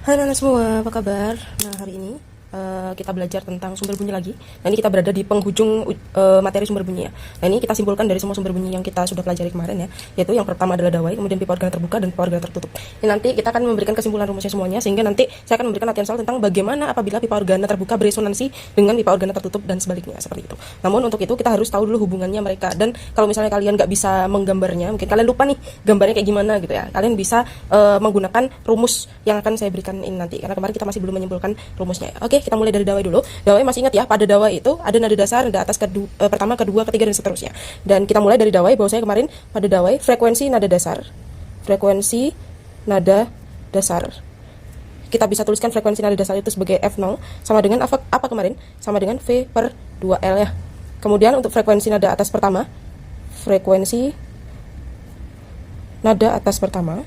Hai anak semua, apa kabar? Nah, hari ini kita belajar tentang sumber bunyi lagi. Nah, ini kita berada di penghujung materi sumber bunyi ya. Nah, ini kita simpulkan dari semua sumber bunyi yang kita sudah pelajari kemarin ya, yaitu yang pertama adalah dawai, kemudian pipa organ terbuka dan pipa organ tertutup. Ini nanti kita akan memberikan kesimpulan rumusnya semuanya, sehingga nanti saya akan memberikan latihan soal tentang bagaimana apabila pipa organ terbuka beresonansi dengan pipa organ tertutup dan sebaliknya, seperti itu. Namun untuk itu kita harus tahu dulu hubungannya mereka, dan kalau misalnya kalian nggak bisa menggambarnya, mungkin kalian lupa nih gambarnya kayak gimana gitu ya, kalian bisa menggunakan rumus yang akan saya berikan ini nanti, karena kemarin kita masih belum menyimpulkan rumusnya. Oke, kita mulai dari dawai dulu. Dawai masih ingat ya, pada dawai itu ada nada dasar, nada atas, pertama, kedua, ketiga, dan seterusnya. Dan kita mulai dari dawai, bahwa saya kemarin pada dawai frekuensi nada dasar. Frekuensi nada dasar. Kita bisa tuliskan frekuensi nada dasar itu sebagai F0 sama dengan apa kemarin? Sama dengan V per 2L ya. Kemudian untuk frekuensi nada atas pertama, frekuensi nada atas pertama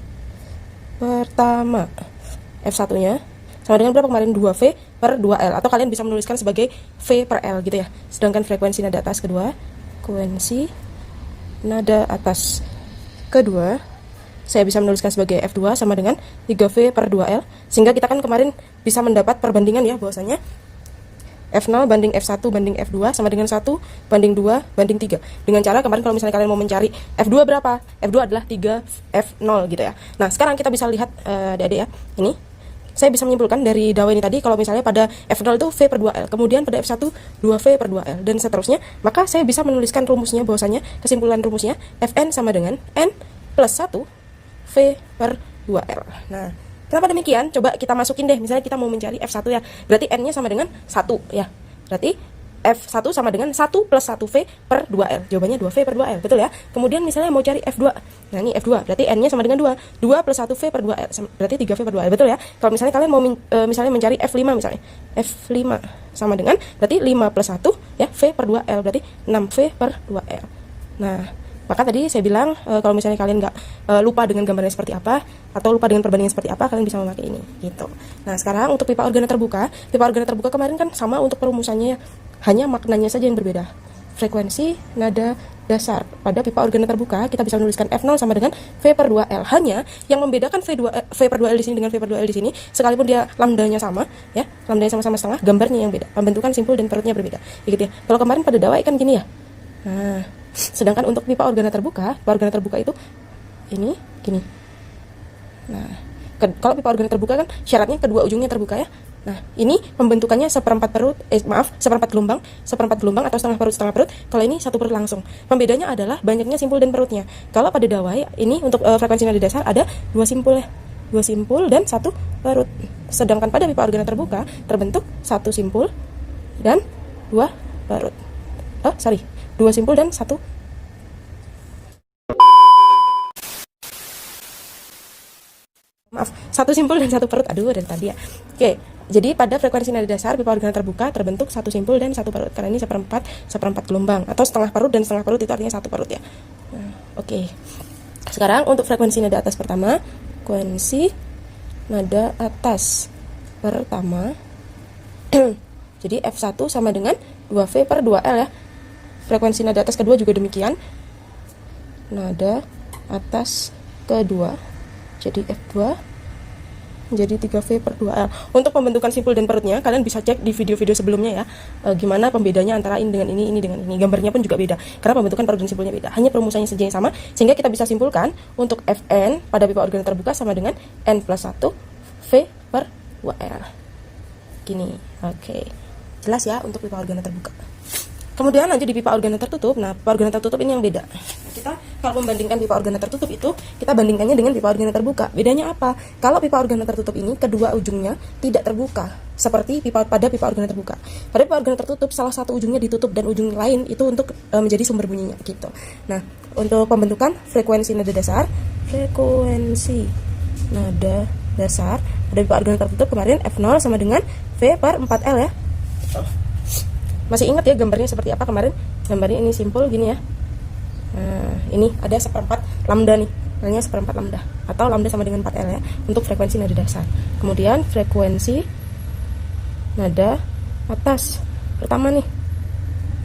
F1-nya sama dengan berapa kemarin? 2V per 2L, atau kalian bisa menuliskan sebagai V per L gitu ya. Sedangkan frekuensi nada atas kedua, frekuensi nada atas kedua saya bisa menuliskan sebagai F2 sama dengan 3V per 2L, sehingga kita kan kemarin bisa mendapat perbandingan ya, bahwasanya F0 banding F1 banding F2 sama dengan 1 banding 2 banding 3. Dengan cara kemarin kalau misalnya kalian mau mencari F2 berapa? F2 adalah 3F0 gitu ya. Nah, sekarang kita bisa lihat adik-adik ya. Ini saya bisa menyimpulkan dari dawai ini tadi, kalau misalnya pada F0 itu V per 2L, kemudian pada F1 2V per 2L, dan seterusnya, maka saya bisa menuliskan rumusnya, bahwasanya kesimpulan rumusnya Fn sama dengan N plus 1 V per 2L. Nah, kenapa demikian? Coba kita masukin deh, misalnya kita mau mencari F1 ya, berarti N-nya sama dengan 1 ya, berarti F1 sama dengan 1 plus 1V per 2L. Jawabannya 2V per 2L, betul ya? Kemudian misalnya mau cari F2. Nah, ini F2, berarti N-nya sama dengan 2. 2 plus 1V per 2L, berarti 3V per 2L, betul ya? Kalau misalnya kalian mau misalnya mencari F5 misalnya. F5 sama dengan, berarti 5 plus 1 ya, V per 2L, berarti 6V per 2L. Nah, maka tadi saya bilang kalau misalnya kalian nggak lupa dengan gambarnya seperti apa, atau lupa dengan perbandingan seperti apa, kalian bisa memakai ini gitu. Nah, sekarang untuk pipa organ terbuka kemarin kan sama untuk perumusannya, hanya maknanya saja yang berbeda. Frekuensi nada dasar pada pipa organ terbuka kita bisa menuliskan F0 sama dengan V per 2L. Hanya yang membedakan V per 2L di sini dengan V per 2L di sini, sekalipun dia lambdanya sama ya, lambdanya sama-sama setengah, gambarnya yang beda, pembentukan simpul dan perutnya berbeda gitu ya. Kalau kemarin pada dawai kan gini ya. Nah, sedangkan untuk pipa organ terbuka itu ini gini. Nah, kalau pipa organ terbuka kan syaratnya kedua ujungnya terbuka ya. Nah, ini pembentukannya seperempat gelombang atau setengah perut. Kalau ini satu perut langsung. Pembedanya adalah banyaknya simpul dan perutnya. Kalau pada dawai ini untuk frekuensi nada dasar ada 2 simpul ya. 2 simpul dan 1 perut. Sedangkan pada pipa organ terbuka terbentuk 1 simpul dan 2 perut. 2 simpul dan 1 simpul dan 1 perut. Aduh, dari tadi ya. Oke, jadi pada frekuensi nada dasar pipa organ terbuka terbentuk 1 simpul dan 1 perut, karena ini seperempat gelombang, atau setengah perut, dan setengah perut itu artinya 1 perut ya. Nah, oke. Sekarang untuk frekuensi nada atas pertama, frekuensi nada atas pertama jadi F1 sama dengan 2V per 2L ya. Frekuensi nada atas kedua juga demikian. Nada atas kedua jadi F2 menjadi 3V per 2L. Untuk pembentukan simpul dan perutnya kalian bisa cek di video-video sebelumnya ya, gimana pembedanya antara ini dengan ini dengan ini. Gambarnya pun juga beda, karena pembentukan perut dan simpulnya beda. Hanya perumusannya saja yang sama, sehingga kita bisa simpulkan untuk Fn pada pipa organ terbuka sama dengan N plus 1 V per 2L. Gini, oke. Jelas ya untuk pipa organ terbuka. Kemudian lanjut di pipa organ tertutup. Nah, pipa organ tertutup ini yang beda. Kita kalau membandingkan pipa organ tertutup itu, kita bandingkannya dengan pipa organ terbuka. Bedanya apa? Kalau pipa organ tertutup ini kedua ujungnya tidak terbuka, seperti pada pipa organ terbuka. Pada pipa organ tertutup salah satu ujungnya ditutup dan ujung lain itu untuk menjadi sumber bunyinya gitu. Nah, untuk pembentukan frekuensi nada dasar pada pipa organ tertutup kemarin F0 sama dengan V per 4L ya. Masih ingat ya gambarnya seperti apa kemarin? Gambarnya ini simpul gini ya. Nah, ini ada seperempat lambda nih, namanya seperempat lambda, atau lambda sama dengan 4L ya, untuk frekuensi nada dasar. Kemudian frekuensi nada atas pertama nih,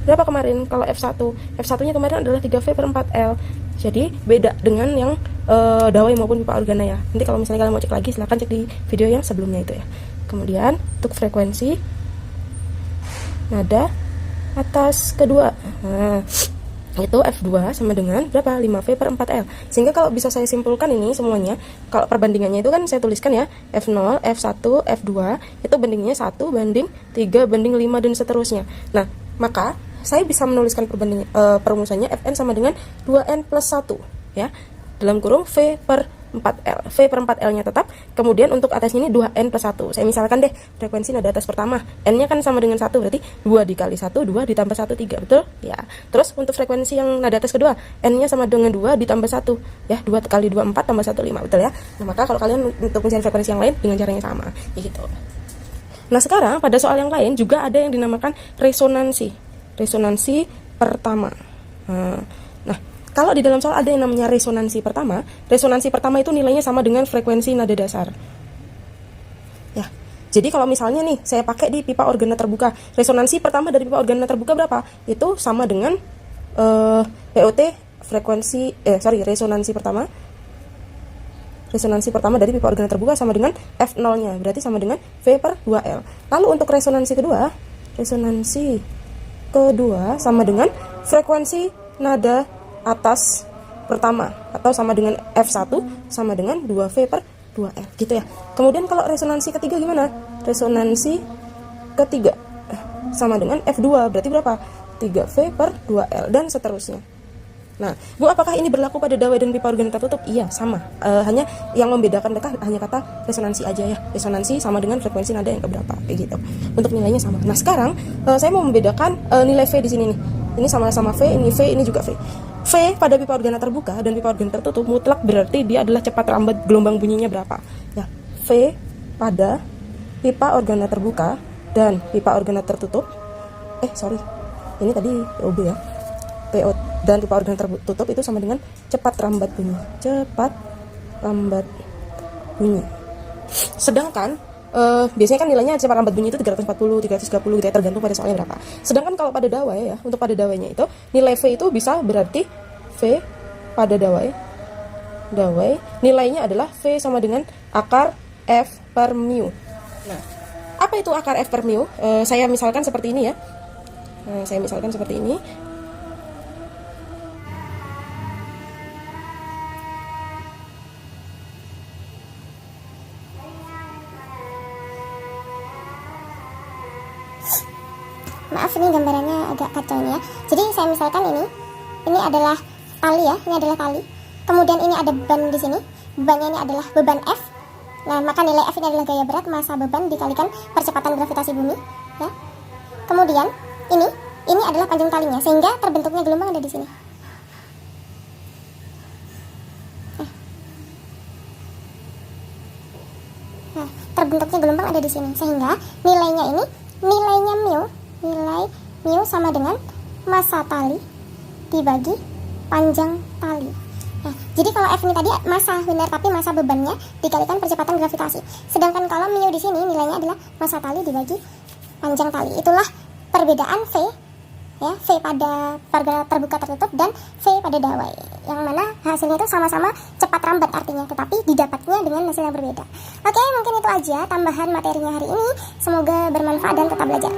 berapa kemarin? Kalau F1 nya kemarin adalah 3V per 4L. Jadi beda dengan yang dawai maupun pipa organa ya. Nanti kalau misalnya kalian mau cek lagi silahkan cek di video yang sebelumnya itu ya. Kemudian untuk frekuensi nada atas kedua, nah, itu F2 sama dengan berapa? 5V per 4L. Sehingga kalau bisa saya simpulkan ini semuanya, kalau perbandingannya itu kan saya tuliskan ya, F0, F1, F2 itu bandingannya 1 banding 3 banding 5 dan seterusnya. Nah, maka saya bisa menuliskan perumusannya Fn sama dengan 2N plus 1 ya, dalam kurung V per 4L. V per 4L nya tetap. Kemudian untuk atasnya ini 2N plus 1. Saya misalkan deh frekuensi nada atas pertama, N nya kan sama dengan 1, berarti 2 dikali 1, 2 ditambah 1, 3, betul? Ya. Terus untuk frekuensi yang nada atas kedua, N nya sama dengan 2 ditambah 1, ya, 2 kali 2, 4 tambah 1, 5, betul ya? Nah, maka kalau kalian untuk mencari frekuensi yang lain dengan caranya sama, ya gitu. Nah, sekarang pada soal yang lain juga ada yang dinamakan resonansi. Resonansi pertama. Nah, kalau di dalam soal ada yang namanya resonansi pertama itu nilainya sama dengan frekuensi nada dasar. Ya. Jadi kalau misalnya nih saya pakai di pipa organa terbuka, resonansi pertama dari pipa organa terbuka berapa? Itu sama dengan POT resonansi pertama. Resonansi pertama dari pipa organa terbuka sama dengan F0-nya, berarti sama dengan V per 2L. Lalu untuk resonansi kedua sama dengan frekuensi nada atas pertama atau sama dengan F1 sama dengan 2V per 2L gitu ya. Kemudian kalau resonansi ketiga gimana? Resonansi ketiga sama dengan F2, berarti berapa? 3V per 2L dan seterusnya. Nah, Bu, apakah ini berlaku pada dawai dan pipa organa tertutup? Iya, sama. Hanya yang membedakan mereka hanya kata resonansi aja ya. Resonansi sama dengan frekuensi nada yang keberapa, kayak gitu. Untuk nilainya sama. Nah, sekarang saya mau membedakan nilai V di sini nih. Ini sama-sama V, ini V, ini juga V. V pada pipa organa terbuka dan pipa organa tertutup mutlak berarti dia adalah cepat rambat gelombang bunyinya berapa. Ya, V pada pipa organa terbuka dan pipa organa tertutup. Ini tadi POB ya. PO dan pipa organa tertutup itu sama dengan cepat rambat bunyi. Cepat rambat bunyi. Sedangkan biasanya kan nilainya cepat rambat bunyi itu 340, 330 gitu ya, tergantung pada soalnya berapa. Sedangkan kalau pada dawai ya, untuk pada dawainya itu nilai V itu bisa berarti V pada dawai nilainya adalah V sama dengan akar F per mu. Nah, apa itu akar F per mu? Saya misalkan seperti ini ya. Maaf, ini gambarannya agak kacau ini ya. Jadi saya misalkan ini adalah tali ya, ini adalah tali. Kemudian ini ada beban di sini. Bebannya ini adalah beban F. Nah, maka nilai F ini adalah gaya berat massa beban dikalikan percepatan gravitasi bumi, ya. Kemudian ini adalah panjang talinya sehingga terbentuknya gelombang ada di sini. Nah, terbentuknya gelombang ada di sini sehingga nilainya nilai mu sama dengan massa tali dibagi panjang tali. Nah, jadi kalau F ini tadi massa benar, tapi massa bebannya dikalikan percepatan gravitasi. Sedangkan kalau mu di sini nilainya adalah massa tali dibagi panjang tali. Itulah perbedaan V ya, V pada organa terbuka tertutup dan V pada dawai. Yang mana hasilnya itu sama-sama cepat rambat artinya, tetapi didapatnya dengan hasil yang berbeda. Oke, mungkin itu aja tambahan materinya hari ini. Semoga bermanfaat dan tetap belajar.